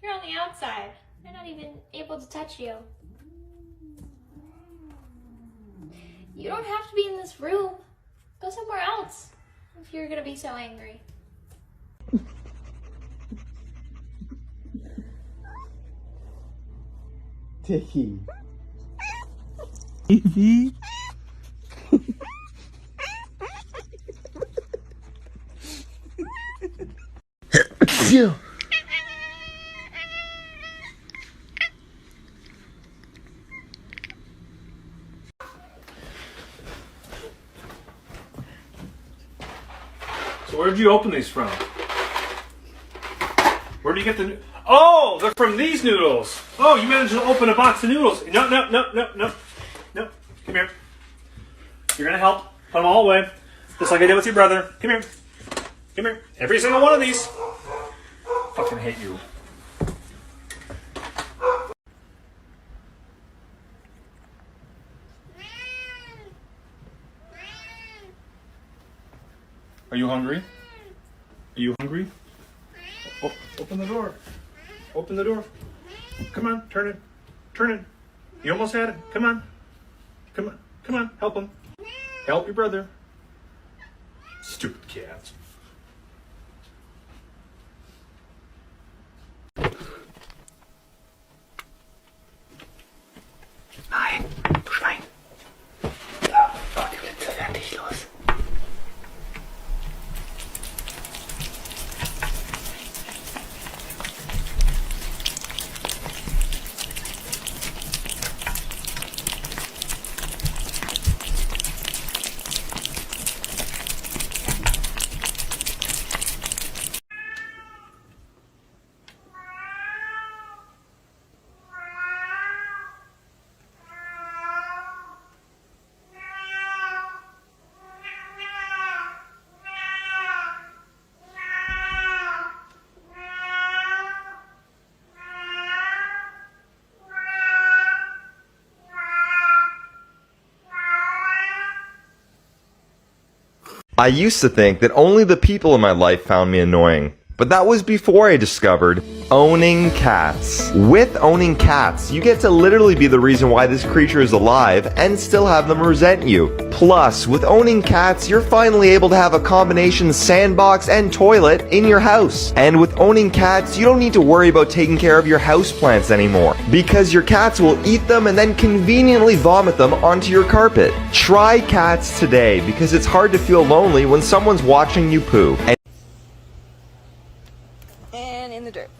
You're on the outside. They're not even able to touch you. You don't have to be in this room. Go somewhere else if you're gonna be so angry. Dicky. Phew. So where did you open these from? Where do you get the... Oh, they're from these noodles. Oh, you managed to open a box of noodles. No. Come here. You're going to help. Put them all away. Just like I did with your brother. Come here. Come here. Every single one of these. Fucking hate you. Are you hungry? Are you hungry? Open the door. Open the door. Come on, turn it. Turn it. You almost had it. Come on. Come on. Come on. Help him. Help your brother. Stupid cats. Nein, du Schwein. Oh, die Blitze werden dich los. I used to think that only the people in my life found me annoying, but that was before I discovered owning cats. With owning cats, you get to literally be the reason why this creature is alive and still have them resent you. Plus, with owning cats, you're finally able to have a combination sandbox and toilet in your house. And with owning cats, you don't need to worry about taking care of your houseplants anymore, because your cats will eat them and then conveniently vomit them onto your carpet. Try cats today, because it's hard to feel lonely when someone's watching you poo. And in the dirt.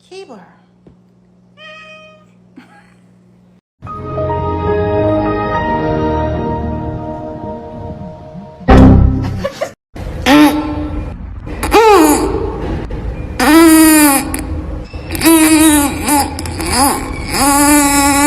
Keebler.